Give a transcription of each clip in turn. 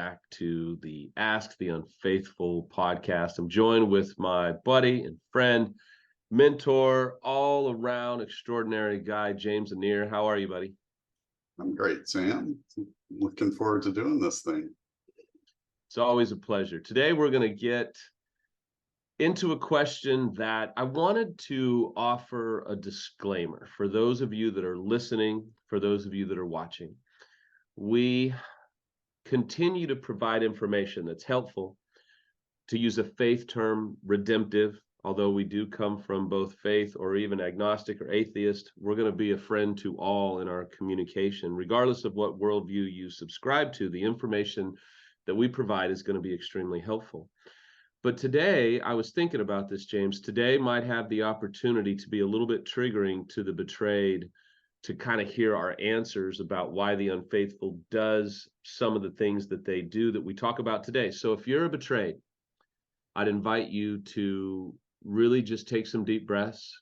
back to the Ask the Unfaithful podcast. I'm joined with my buddy and friend, mentor, all around extraordinary guy, James Anir. How are you, buddy? I'm great, Sam. Looking forward to doing this thing. It's always a pleasure. Today, we're going to get into a question that I wanted to offer a disclaimer for those of you that are listening, for those of you that are watching. We continue to provide information that's helpful. To use a faith term, redemptive, although we do come from both faith or even agnostic or atheist, we're going to be a friend to all in our communication. Regardless of what worldview you subscribe to, the information that we provide is going to be extremely helpful. But today, I was thinking about this, James. Today might have the opportunity to be a little bit triggering to the betrayed, to kind of hear our answers about why the unfaithful does some of the things that they do that we talk about today. So if you're a betrayed, I'd invite you to really just take some deep breaths,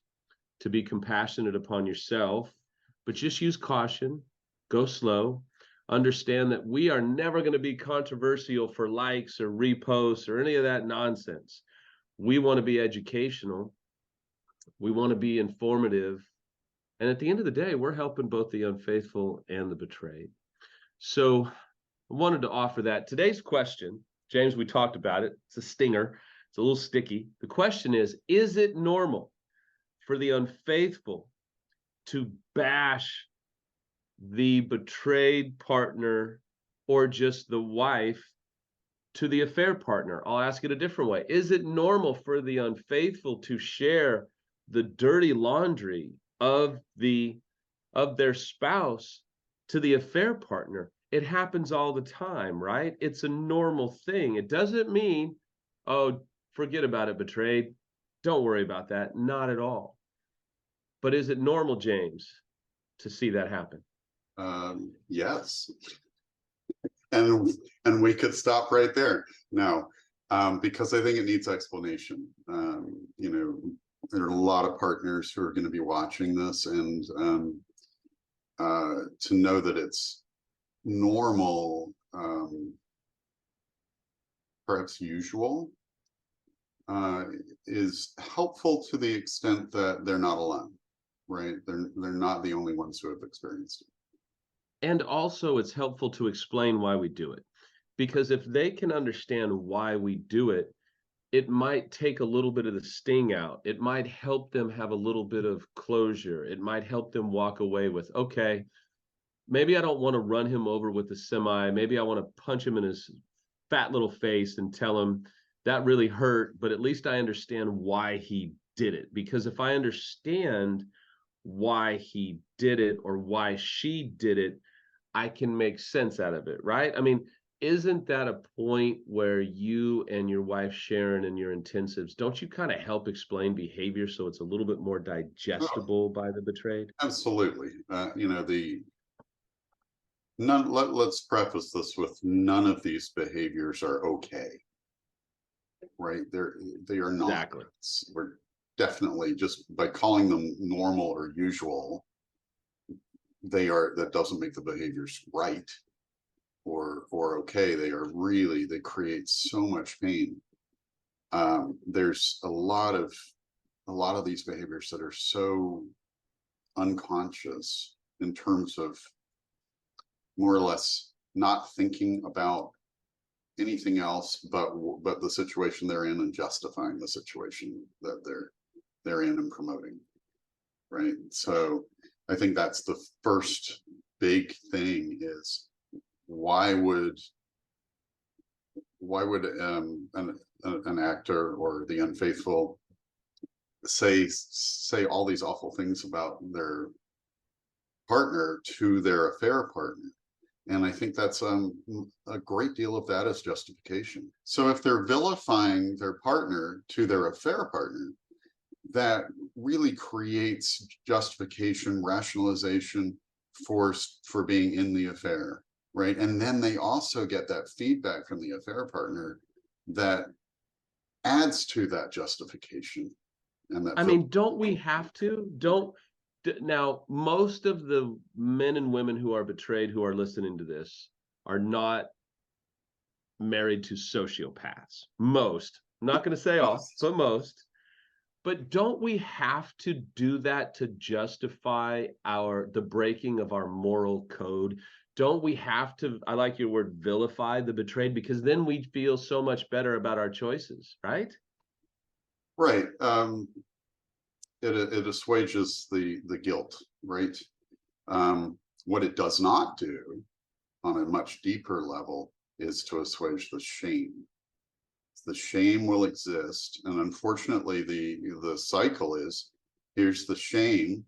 to be compassionate upon yourself, but just use caution, go slow. Understand that we are never going to be controversial for likes or reposts or any of that nonsense. We want to be educational. We want to be informative. And at the end of the day, we're helping both the unfaithful and the betrayed. So I wanted to offer that. Today's question, James, we talked about it. It's a stinger. It's a little sticky. The question is it normal for the unfaithful to bash the betrayed partner or just the wife to the affair partner? I'll ask it a different way. Is it normal for the unfaithful to share the dirty laundry of their spouse to the affair partner? It happens all the time, right? It's a normal thing. It doesn't mean, oh, forget about it, betrayed. Don't worry about that. Not at all. But is it normal, James, to see that happen? Yes. And we could stop right there. No, because I think it needs explanation. There are a lot of partners who are going to be watching this, and to know that it's normal, perhaps usual, is helpful to the extent that they're not alone, right? They're not the only ones who have experienced it. And also, it's helpful to explain why we do it. Because if they can understand why we do it, it might take a little bit of the sting out. It might help them have a little bit of closure. It might help them walk away with, okay, maybe I don't want to run him over with the semi. Maybe I want to punch him in his fat little face and tell him that really hurt, but at least I understand why he did it. Because if I understand why he did it or why she did it, I can make sense out of it, right? I mean, isn't that a point where you and your wife Sharon and your intensives, don't you kind of help explain behavior so it's a little bit more digestible by the betrayed? Absolutely. Let's preface this with none of these behaviors are okay, right? They are not. Exactly. We're definitely, just by calling them normal or usual, that doesn't make the behaviors right or okay. They create so much pain. There's a lot of these behaviors that are so unconscious in terms of more or less not thinking about anything else but the situation they're in and justifying the situation that they're in and promoting, right? So I think that's the first big thing is why would an actor or the unfaithful say all these awful things about their partner to their affair partner? And I think that's a great deal of that is justification. So if they're vilifying their partner to their affair partner, that really creates justification, rationalization for being in the affair, right? And then they also get that feedback from the affair partner that adds to that justification. And that, I mean, don't we have to? Now, most of the men and women who are betrayed who are listening to this are not married to sociopaths. Most, I'm not going to say all, Most. but most. But don't we have to do that to justify the breaking of our moral code? Don't we have to, I like your word, vilify the betrayed, because then we feel so much better about our choices, right? Right. It assuages the guilt, right? What it does not do on a much deeper level is to assuage the shame. The shame will exist, and unfortunately the cycle is, here's the shame,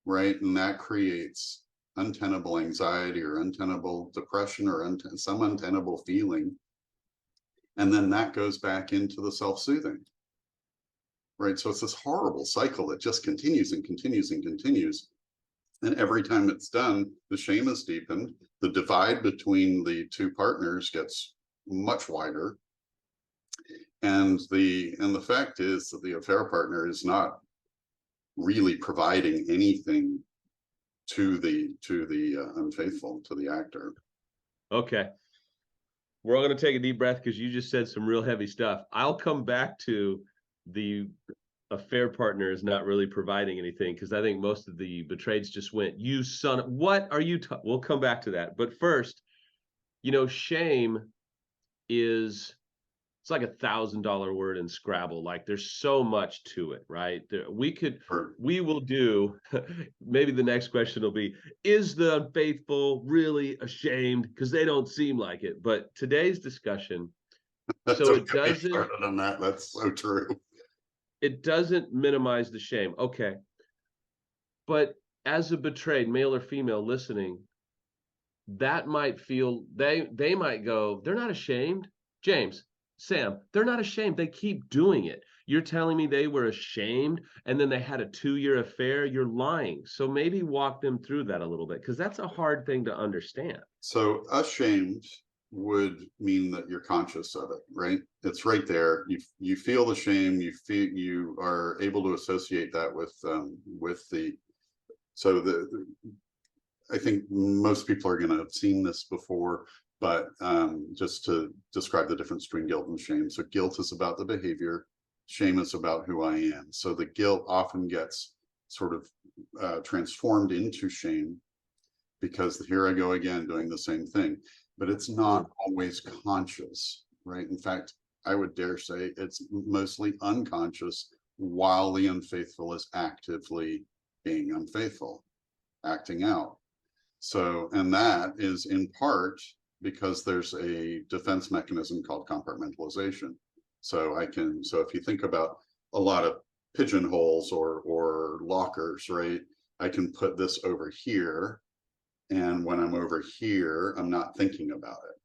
right? And that creates untenable anxiety or untenable depression or some untenable feeling, and then that goes back into the self-soothing, right? So it's this horrible cycle that just continues and continues and continues. And every time it's done, the shame is deepened. The divide between the two partners gets much wider. And the fact is that the affair partner is not really providing anything to the unfaithful, to the actor. Okay. We're all going to take a deep breath because you just said some real heavy stuff. I'll come back to the affair partner is not really providing anything, because I think most of the betrayeds just went, you son, what are you? We'll come back to that. But first, shame is, it's like $1,000 word in Scrabble. Like there's so much to it, right? We will do, maybe the next question will be, is the unfaithful really ashamed? Because they don't seem like it. But today's discussion, so Don't get me started on that. That's so true. it doesn't minimize the shame. Okay. But as a betrayed male or female listening, that might feel, they might go, they're not ashamed. James, Sam, they're not ashamed. They keep doing it. You're telling me they were ashamed and then they had a 2-year affair? You're lying. So maybe walk them through that a little bit, because that's a hard thing to understand. So ashamed would mean that you're conscious of it, right? It's right there. You feel the shame. You are able to associate that with the. So I think most people are going to have seen this before, but just to describe the difference between guilt and shame. So guilt is about the behavior, shame is about who I am. So the guilt often gets sort of transformed into shame, because here I go again doing the same thing, but it's not always conscious, right? In fact, I would dare say it's mostly unconscious while the unfaithful is actively being unfaithful, acting out. So, and that is in part because there's a defense mechanism called compartmentalization. So if you think about a lot of pigeonholes or lockers, right? I can put this over here, and when I'm over here, I'm not thinking about it,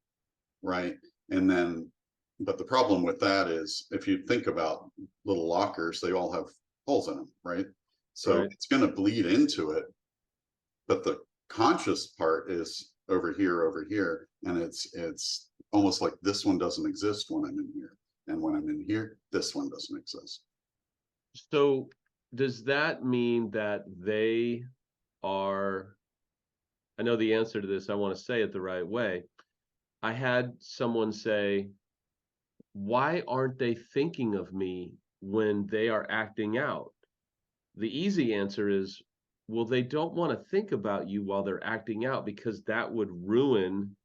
right? And then, but the problem with that is, if you think about little lockers, they all have holes in them, right? So Right. it's going to bleed into it, but the conscious part is over here, and it's almost like this one doesn't exist when I'm in here, and when I'm in here, this one doesn't exist. So does that mean that they are, I know the answer to this, I want to say it the right way. I had someone say, why aren't they thinking of me when they are acting out? The easy answer is, well, they don't want to think about you while they're acting out, because that would ruin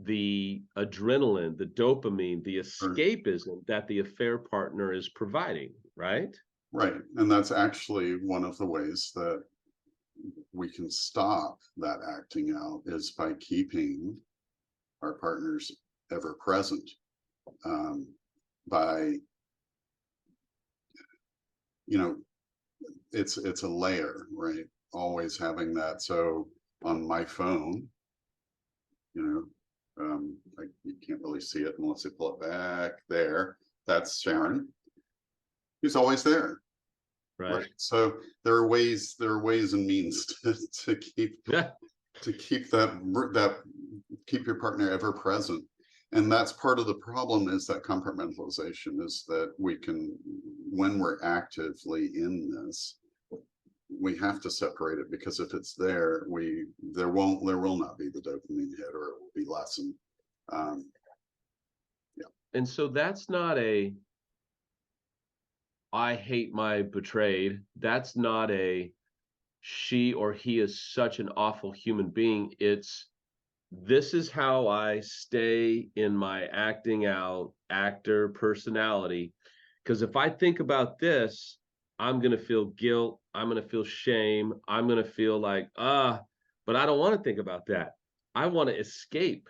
the adrenaline, the dopamine, the escapism that the affair partner is providing, right? Right. And that's actually one of the ways that we can stop that acting out, is by keeping our partners ever present, by, it's a layer, right? Always having that. So on my phone, you can't really see it unless I pull it back there. That's Sharon. He's always there. Right. So there are ways and means to keep that keep your partner ever present. And that's part of the problem, is that compartmentalization, is that we can, when we're actively in this, we have to separate it, because if it's there, there will not be the dopamine hit, or it will be lessened. And so that's not a I hate my betrayed. That's not a she or he is such an awful human being. It's this is how I stay in my acting out actor personality. Because if I think about this, I'm going to feel guilt. I'm going to feel shame. I'm going to feel like, but I don't want to think about that. I want to escape.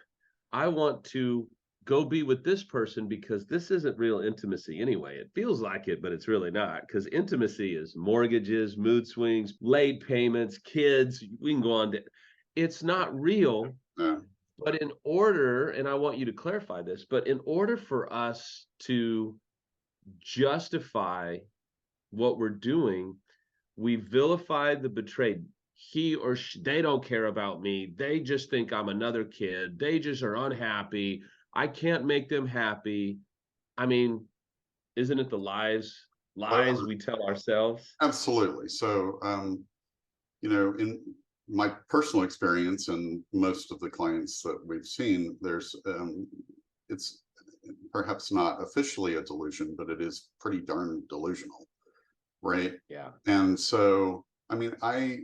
I want to go be with this person because this isn't real intimacy anyway. It feels like it, but it's really not because intimacy is mortgages, mood swings, late payments, kids. We can go on to it's not real. Yeah. But in order, and I want you to clarify this, but in order for us to justify what we're doing, we vilify the betrayed. He or she, they don't care about me. They just think I'm another kid. They just are unhappy. I can't make them happy. I mean, isn't it the lies Oh, we tell ourselves? absolutely. So, in my personal experience and most of the clients that we've seen, it's perhaps not officially a delusion, but it is pretty darn delusional, right? Yeah. And so, I mean, I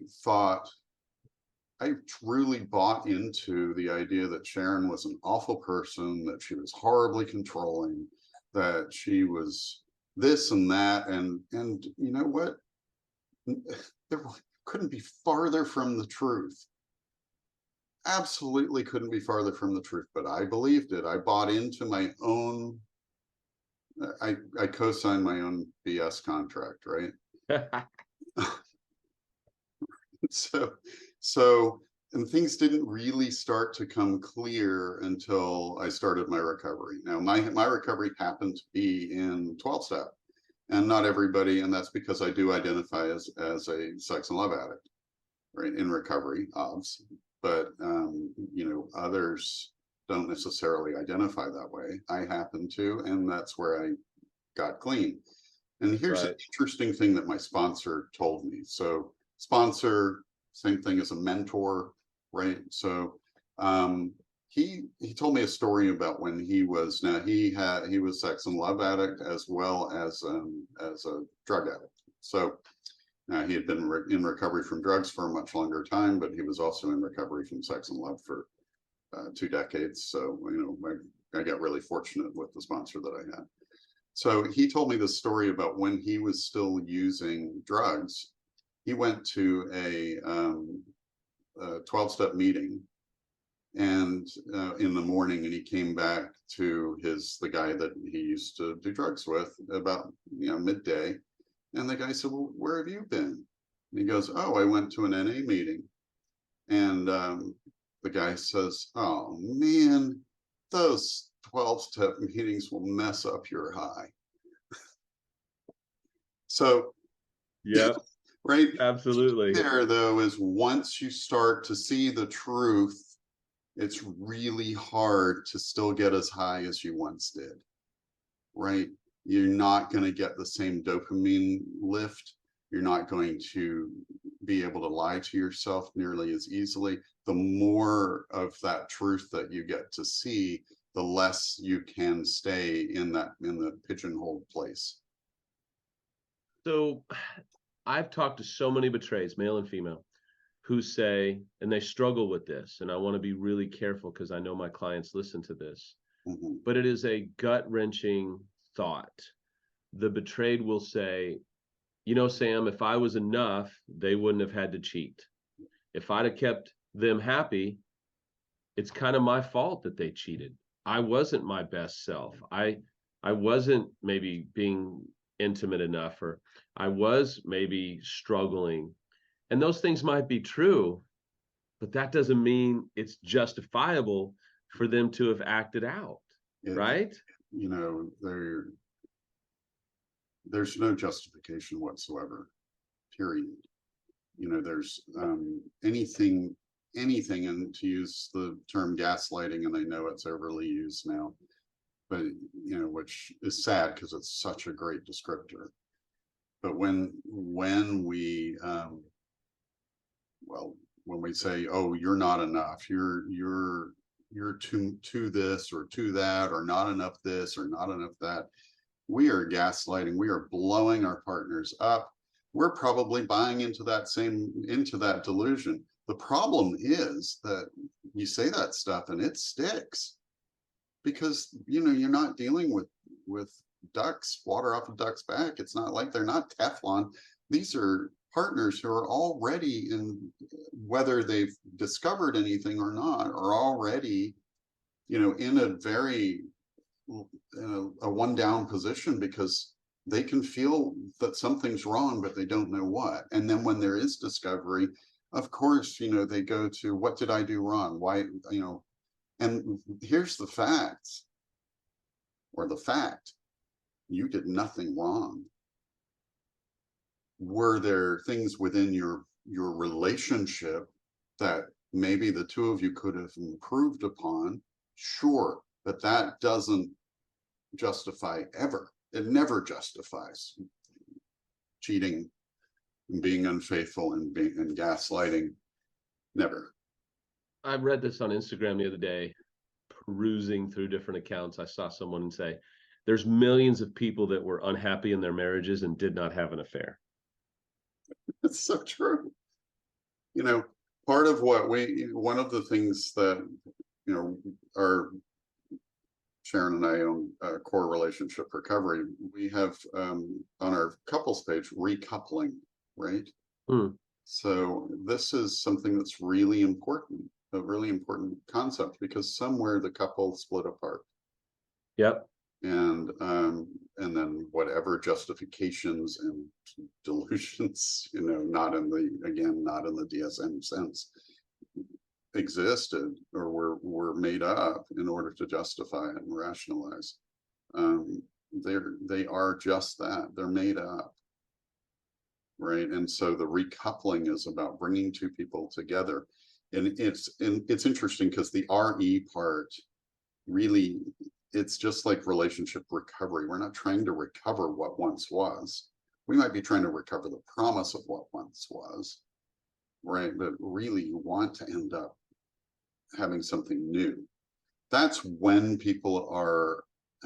truly bought into the idea that Sharon was an awful person, that she was horribly controlling, that she was this and that, and you know what? There couldn't be farther from the truth. Absolutely couldn't be farther from the truth, but I believed it. I bought into my own. I co-signed my own BS contract, right? so so and things didn't really start to come clear until I started my recovery. Now my recovery happened to be in 12 step, and not everybody, and that's because I do identify as a sex and love addict, right, in recovery, obviously. But others don't necessarily identify that way. I happen to, and that's where I got clean. And here's an Right. interesting thing that my sponsor told me. So, sponsor, same thing as a mentor, right? So, he told me a story about when he was he was sex and love addict as well as a drug addict. So he had been in recovery from drugs for a much longer time, but he was also in recovery from sex and love for 2 decades. So I got really fortunate with the sponsor that I had. So he told me this story about when he was still using drugs. He went to a 12-step meeting, and in the morning, and he came back to the guy that he used to do drugs with about midday, and the guy said, "Well, where have you been?" And he goes, "Oh, I went to an NA meeting." And the guy says, "Oh man, those 12-step meetings will mess up your high." So, Yep. right Absolutely. there, though, is once you start to see the truth, it's really hard to still get as high as you once did, right? You're not going to get the same dopamine lift. You're not going to be able to lie to yourself nearly as easily. The more of that truth that you get to see, the less you can stay in the pigeonholed place. So I've talked to so many betrays, male and female, who say, and they struggle with this, and I want to be really careful because I know my clients listen to this, Mm-hmm. but it is a gut wrenching thought. The betrayed will say, Sam, if I was enough, they wouldn't have had to cheat. If I'd have kept them happy, it's kind of my fault that they cheated. I wasn't my best self. I wasn't maybe being intimate enough, or I was maybe struggling. And those things might be true, but that doesn't mean it's justifiable for them to have acted out, It, right? you know, there's no justification whatsoever, period. There's anything, and to use the term gaslighting, and I know it's overly used now, but which is sad because it's such a great descriptor. But when we well, when we say, "Oh, you're not enough," you're you're to this or to that, or not enough this or not enough that. We are gaslighting. We are blowing our partners up. We're probably buying into that delusion. The problem is that you say that stuff and it sticks, because you're not dealing with ducks, water off a duck's back. It's not like they're not Teflon. These are partners who are already whether they've discovered anything or not, are already, in a very, a one down position, because they can feel that something's wrong, but they don't know what. And then when there is discovery, of course, they go to, what did I do wrong? Why, and here's the facts, or the fact: you did nothing wrong. Were there things within your relationship that maybe the two of you could have improved upon? Sure, but that doesn't justify ever. It never justifies cheating, being unfaithful, and gaslighting. Never. I read this on Instagram the other day, perusing through different accounts. I saw someone say there's millions of people that were unhappy in their marriages and did not have an affair. It's so true. Part of one of the things that, our Sharon and I own Core Relationship Recovery. We have on our couples page, Recoupling, right? So this is something that's really important, a really important concept, because somewhere the couple split apart. Yep. And then whatever justifications and delusions, not in the DSM sense, existed or were made up in order to justify it and rationalize. They are just that. They're made up, right? And so the recoupling is about bringing two people together. And it's interesting, because the RE part, really, it's just like relationship recovery. We're not trying to recover what once was. We might be trying to recover the promise of what once was, right? But really, you want to end up having something new. That's when people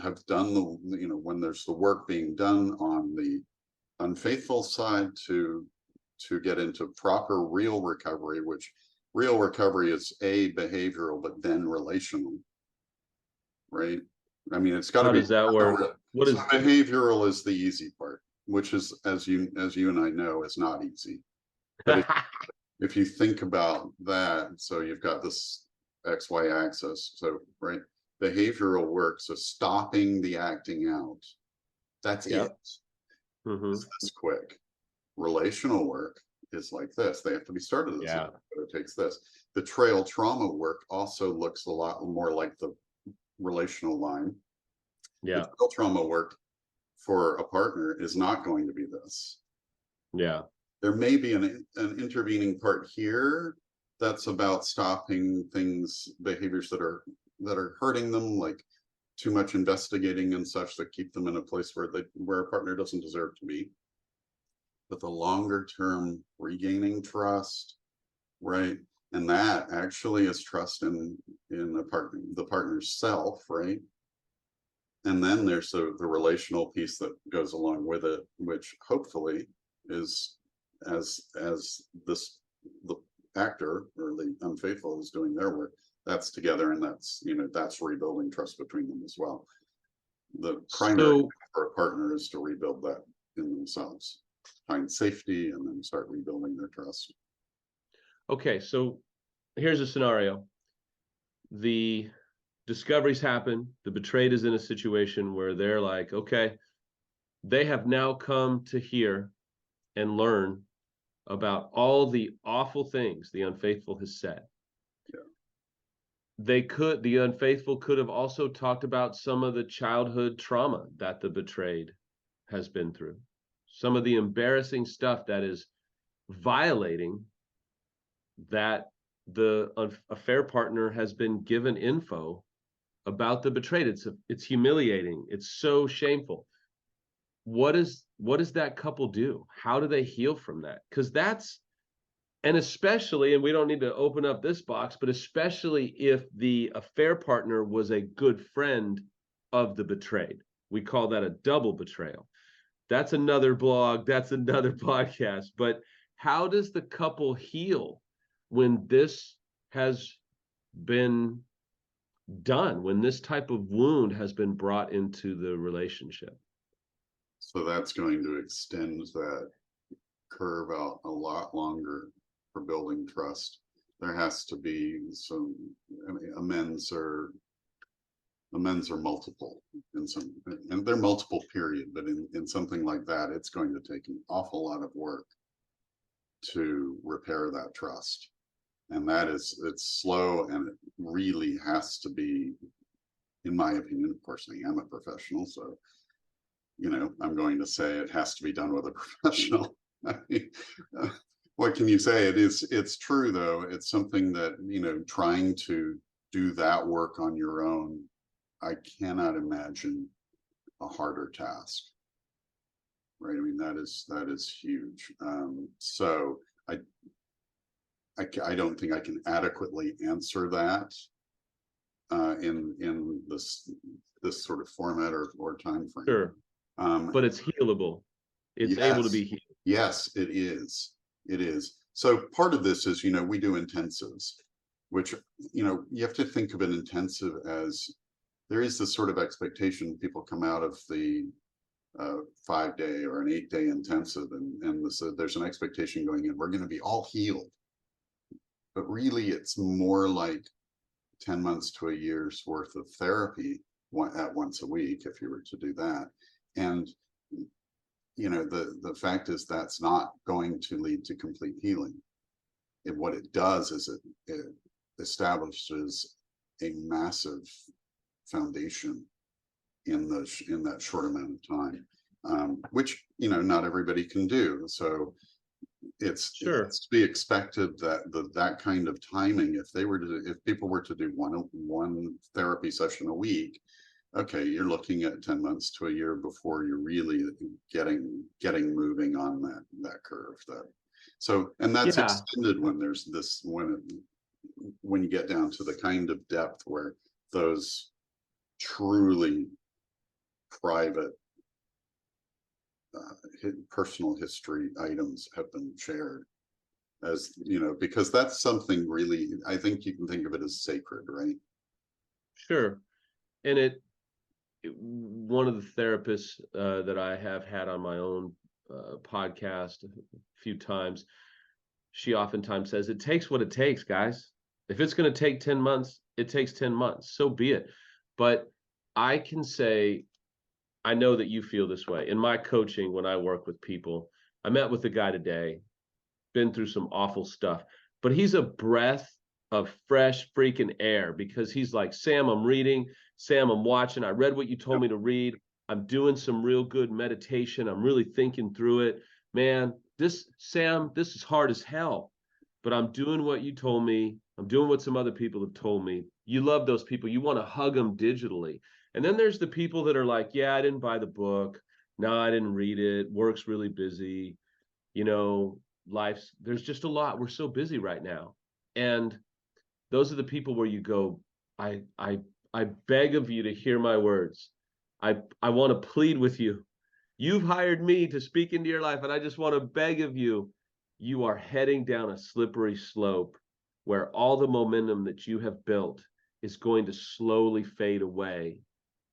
have done when there's the work being done on the unfaithful side to get into proper real recovery, which real recovery is behavioral, but then relational, right? I mean, it's got to be. How does that work? What is behavioral? Is the easy part, which is, as you and I know, is not easy. But if you think about that, so you've got this XY axis, so right, behavioral work, so stopping the acting out, that's it. This quick. Relational work is like this. They have to be started this way, but it takes this. Betrayal trauma work also looks a lot more like the relational line. Betrayal trauma work for a partner is not going to be this. There may be an intervening part here that's about stopping behaviors that are hurting them, like too much investigating and such, that keep them in a place where a partner doesn't deserve to be. But the longer term regaining trust, right? And that actually is trust in the partner's self, right? And then there's the relational piece that goes along with it, which hopefully is as the actor or the unfaithful is doing their work, that's together, and that's rebuilding trust between them as well. The primary for a partner is to rebuild that in themselves, find safety, and then start rebuilding their trust. Okay, so here's a scenario. The discoveries happen. The betrayed is in a situation where they're like, okay, they have now come to hear and learn about all the awful things the unfaithful has said. The unfaithful could have also talked about some of the childhood trauma that the betrayed has been through, some of the embarrassing stuff that is violating that the affair partner has been given info about the betrayed. It's humiliating. It's so shameful. What does that couple do? How do they heal from that? Because that's And especially, and we don't need to open up this box, but especially if the affair partner was a good friend of the betrayed. We call that a double betrayal. That's another blog, that's another podcast. But how does the couple heal when this has been done, when this type of wound has been brought into the relationship? So that's going to extend that curve out a lot longer for building trust. There has to be some, I mean, amends are multiple in some, and they're multiple period, but in something like that, it's going to take an awful lot of work to repair that trust. And it's slow, and it really has to be, in my opinion, of course, I am a professional, so, I'm going to say it has to be done with a professional. I mean, what can you say? It's true, though. It's something that, trying to do that work on your own, I cannot imagine a harder task, right? I mean, that is huge. So I don't think I can adequately answer that in this sort of format or time frame. Sure. But it's healable. It's able to be healed. Yes, it is. It is. So part of this is, we do intensives, which, you have to think of an intensive as, there is this sort of expectation people come out of the 5-day or an 8-day intensive, and there's an expectation going in, we're going to be all healed. But really, it's more like 10 months to a year's worth of therapy at once a week, if you were to do that. And the fact is that's not going to lead to complete healing. And what it does is it establishes a massive foundation in that short amount of time, which not everybody can do. So it's to be expected that that kind of timing, if people were to do one therapy session a week, okay, you're looking at 10 months to a year before you're really getting moving on that curve. And that's extended when there's this, when you get down to the kind of depth where those truly private personal history items have been shared, as because that's something really, I think you can think of it as sacred, right? Sure. And one of the therapists that I have had on my own podcast a few times, she oftentimes says, it takes what it takes, guys. If it's going to take 10 months, it takes 10 months. So be it. But I can say, I know that you feel this way. In my coaching, when I work with people, I met with a guy today, been through some awful stuff, but he's a breath of fresh freaking air, because he's like, Sam, I'm reading. Sam, I'm watching. I read what you told me to read. I'm doing some real good meditation. I'm really thinking through it. Man, Sam, this is hard as hell, but I'm doing what you told me. I'm doing what some other people have told me. You love those people. You want to hug them digitally. And then there's the people that are like, yeah, I didn't buy the book. No, I didn't read it. Work's really busy. There's just a lot. We're so busy right now. And those are the people where you go, I beg of you to hear my words. I want to plead with you. You've hired me to speak into your life, and I just want to beg of you. You are heading down a slippery slope where all the momentum that you have built is going to slowly fade away.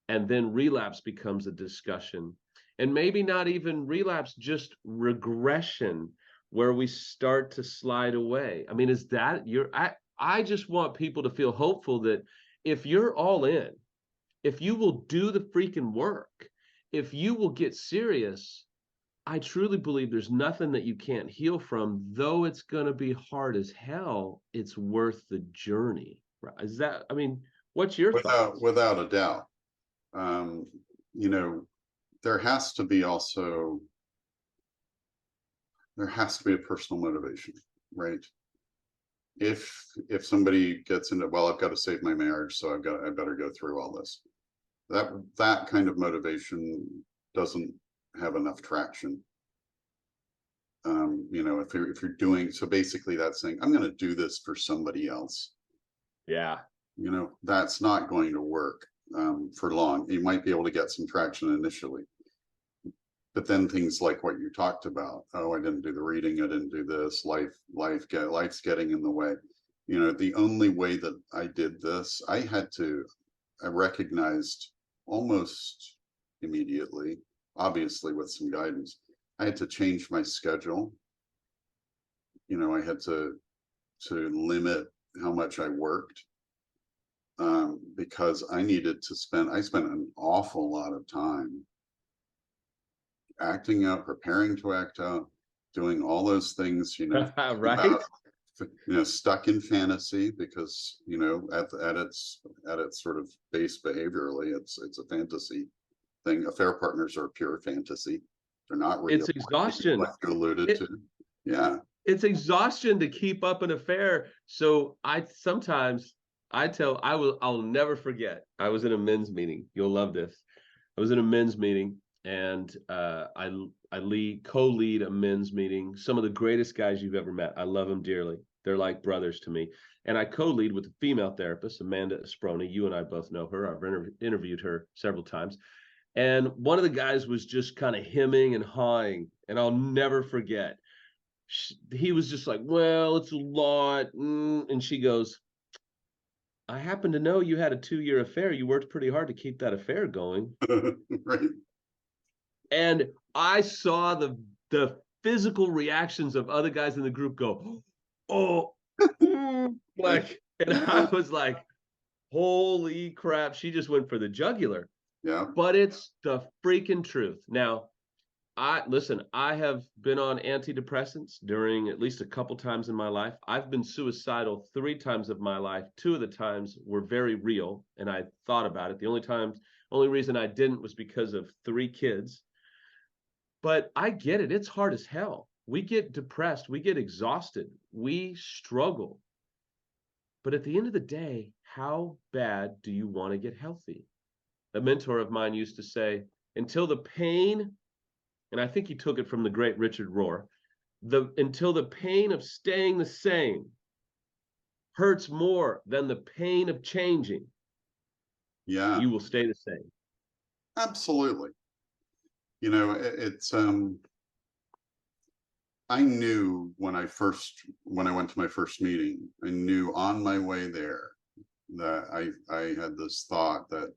And then relapse becomes a discussion. And maybe not even relapse, just regression, where we start to slide away. I mean, is that I just want people to feel hopeful that if you're all in, if you will do the freaking work, if you will get serious, I truly believe there's nothing that you can't heal from. Though it's going to be hard as hell, it's worth the journey. What's your thought? Without a doubt. There has to be a personal motivation, right? If somebody gets into, well, I've got to save my marriage, so I better go through all this. That kind of motivation doesn't have enough traction. You know, if you're doing, so basically that's saying, I'm going to do this for somebody else. Yeah. You know, that's not going to work for long. You might be able to get some traction initially, but then things like what you talked about, oh, I didn't do the reading, I didn't do this, life's getting in the way. You know, the only way that I did this, I recognized almost immediately, obviously with some guidance, I had to change my schedule. You know, I had to limit how much I worked, because I spent an awful lot of time acting out, preparing to act out, doing all those things, you know, Right. stuck in fantasy, because, you know, at its sort of base behaviorally, it's a fantasy thing. Affair partners are pure fantasy. They're not real, It's exhaustion. like you alluded to. Yeah. It's exhaustion to keep up an affair. So I'll never forget. I was in a men's meeting. You'll love this. I was in a men's meeting, and I co-lead a men's meeting. Some of the greatest guys you've ever met. I love them dearly. They're like brothers to me. And I co-lead with a female therapist, Amanda Esproni. You and I both know her. I've interviewed her several times. And one of the guys was just kind of hemming and hawing, and I'll never forget. He was just like, well, it's a lot. And she goes, I happen to know you had a 2-year affair. You worked pretty hard to keep that affair going. Right. And I saw the physical reactions of other guys in the group go, oh, like, and I was like, holy crap, she just went for the jugular. Yeah. But it's the freaking truth. Now, I have been on antidepressants during at least a couple times in my life. I've been suicidal 3 times of my life. 2 of the times were very real, and I thought about it. The only reason I didn't was because of 3 kids. But I get it. It's hard as hell. We get depressed. We get exhausted. We struggle. But at the end of the day, how bad do you want to get healthy? A mentor of mine used to say, until the pain, and I think he took it from the great Richard Rohr, until the pain of staying the same hurts more than the pain of changing, Yeah. you will stay the same. Absolutely. You know, I knew when I went to my first meeting, I knew on my way there that I had this thought that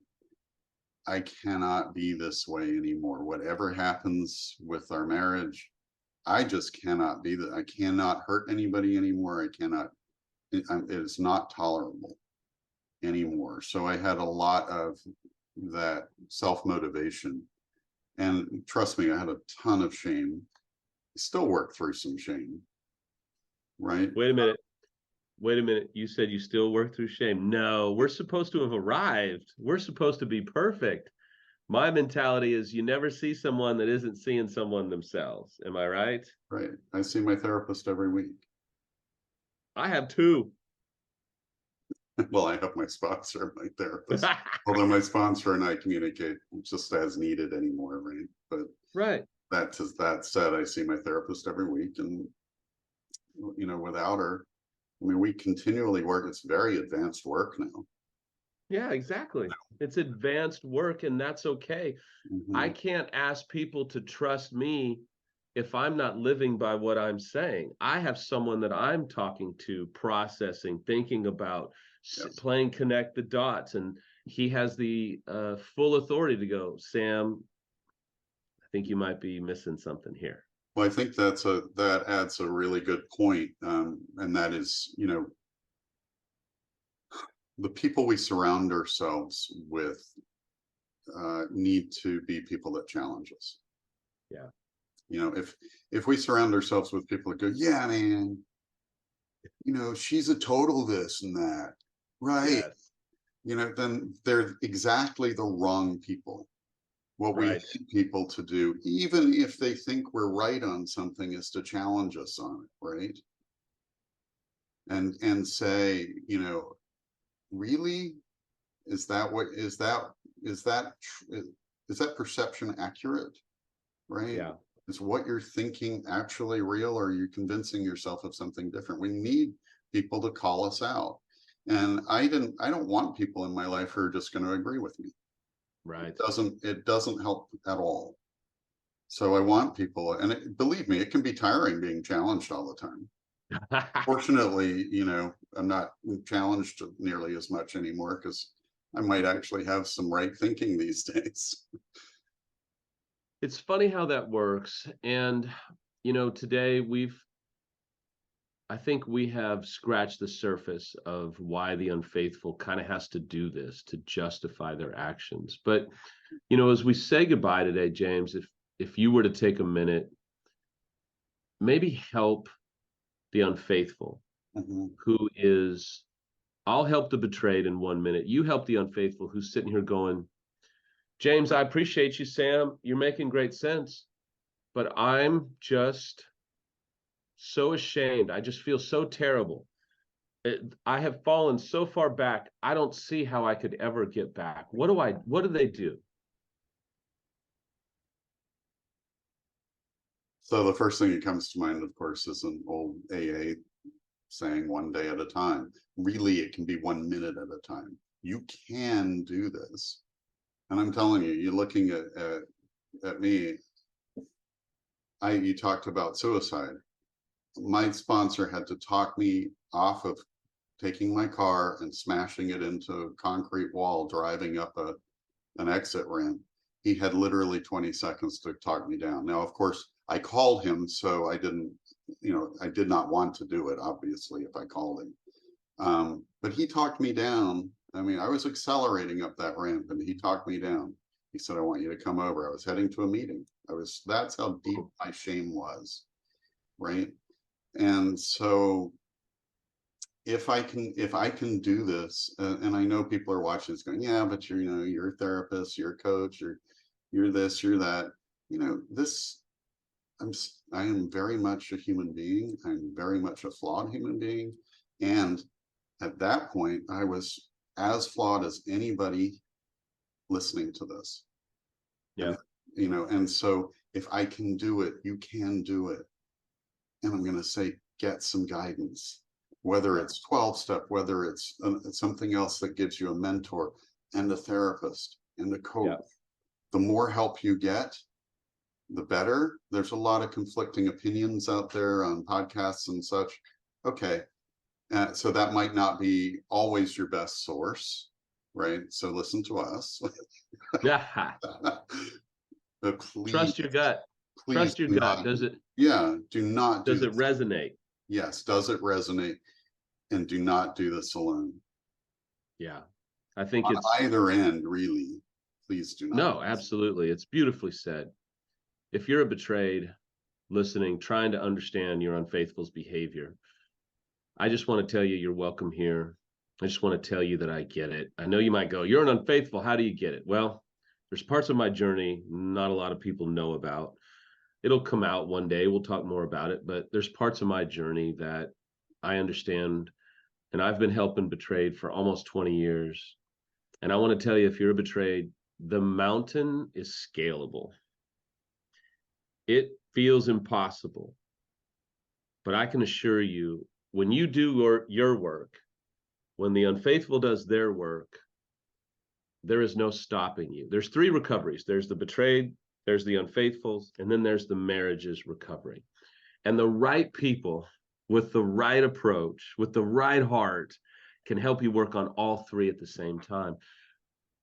I cannot be this way anymore. Whatever happens with our marriage, I just cannot be that. I cannot hurt anybody anymore. It is not tolerable anymore. So I had a lot of that self-motivation. And trust me, I had a ton of shame. Still work through some shame, right? Wait a minute. Wait a minute. You said you still work through shame. No, we're supposed to have arrived. We're supposed to be perfect. My mentality is you never see someone that isn't seeing someone themselves. Am I right? Right. I see my therapist every week. I have 2. Well, I have my sponsor, my therapist. Although my sponsor and I communicate just as needed anymore, right? But Right. that said, I see my therapist every week, and you know, without her, I mean, we continually work. It's very advanced work now. Yeah, exactly. It's advanced work, and that's okay. I Mhm. can't ask people to trust me if I'm not living by what I'm saying. I have someone that I'm talking to, processing, thinking about, Yes. playing connect the dots, and he has the full authority to go, Sam, I think you might be missing something here. Well, I think that adds a really good point, and that is, you know, the people we surround ourselves with need to be people that challenge us. Yeah. You know, if we surround ourselves with people that go, yeah, man, you know, she's a total this and that, right? Yes. You know, then they're exactly the wrong people. What we Right. need people to do, even if they think we're right on something, is to challenge us on it, right? And say, you know, really, is that what is that is that perception accurate, right? Yeah. Is what you're thinking actually real, or are you convincing yourself of something different? We need people to call us out. And I don't want people in my life who are just going to agree with me. Right. It doesn't help at all. So I want people, and believe me, it can be tiring being challenged all the time. Fortunately, I'm not challenged nearly as much anymore, because I might actually have some right thinking these days. It's funny how that works. And, today I think we have scratched the surface of why the unfaithful kind of has to do this to justify their actions. But, as we say goodbye today, James, if you were to take a minute, maybe help the unfaithful Mhm. who is, I'll help the betrayed in 1 minute. You help the unfaithful who's sitting here going, James, I appreciate you, Sam. You're making great sense, but I'm just so ashamed. I just feel so terrible. I have fallen so far back. I don't see how I could ever get back. What do they do? So the first thing that comes to mind, of course, is an old AA saying, one day at a time. Really, it can be 1 minute at a time. You can do this. And I'm telling you, you're looking at me. You talked about suicide. My sponsor had to talk me off of taking my car and smashing it into a concrete wall, driving up an exit ramp. He had literally 20 seconds to talk me down. Now, of course, I called him, so I didn't, I did not want to do it, obviously, if I called him. But he talked me down. I mean, I was accelerating up that ramp and he talked me down. He said, I want you to come over. I was heading to a meeting. That's how deep my shame was. Right. And so if I can do this, and I know people are watching this going, yeah, but you're a therapist, you're a coach, you're this, you're that, this, I am very much a human being. I'm very much a flawed human being. And at that point, I was as flawed as anybody listening to this. Yeah. And so if I can do it, you can do it. And I'm going to say, get some guidance, whether it's 12-step, whether it's something else that gives you a mentor and a therapist and a coach. Yeah. The more help you get, the better. There's a lot of conflicting opinions out there on podcasts and such. Okay. So that might not be always your best source, right? So listen to us. Yeah. But please, Trust your gut. please Trust your do gut. not, do not do Does it this. resonate? Yes, does it resonate? And do not do this alone. Yeah. I think On it's either end, really. Please do not. no, absolutely. It's beautifully said. If you're a betrayed listening, trying to understand your unfaithful's behavior, I just want to tell you you're welcome here. I just want to tell you that I get it. I know you might go, you're an unfaithful. How do you get it? Well, there's parts of my journey not a lot of people know about. It'll come out one day. We'll talk more about it, but there's parts of my journey that I understand. And I've been helping betrayed for almost 20 years. And I want to tell you, if you're a betrayed, the mountain is scalable. It feels impossible. But I can assure you, when you do your work, when the unfaithful does their work, there is no stopping you. There's 3 recoveries. There's the betrayed, there's the unfaithfuls, and then there's the marriages recovery. And the right people with the right approach, with the right heart, can help you work on all 3 at the same time.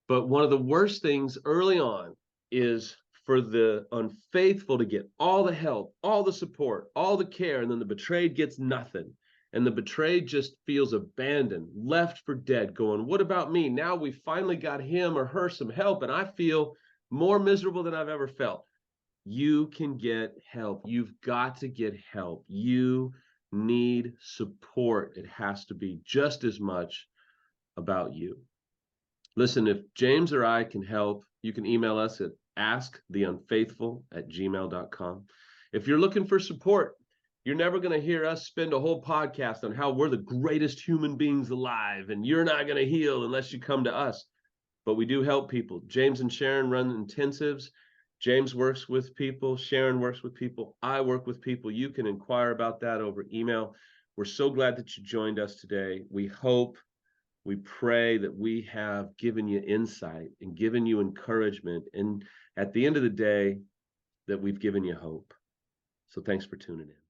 But one of the worst things early on is for the unfaithful to get all the help, all the support, all the care, and then the betrayed gets nothing. And the betrayed just feels abandoned, left for dead, going, what about me? Now we finally got him or her some help, and I feel more miserable than I've ever felt. You can get help. You've got to get help. You need support. It has to be just as much about you. Listen, if James or I can help, you can email us at asktheunfaithful@gmail.com. If you're looking for support, you're never going to hear us spend a whole podcast on how we're the greatest human beings alive, and you're not going to heal unless you come to us. But we do help people. James and Sharon run intensives. James works with people, Sharon works with people, I work with people. You can inquire about that over email. We're so glad that you joined us today. We pray that we have given you insight and given you encouragement, and at the end of the day, that we've given you hope. So thanks for tuning in.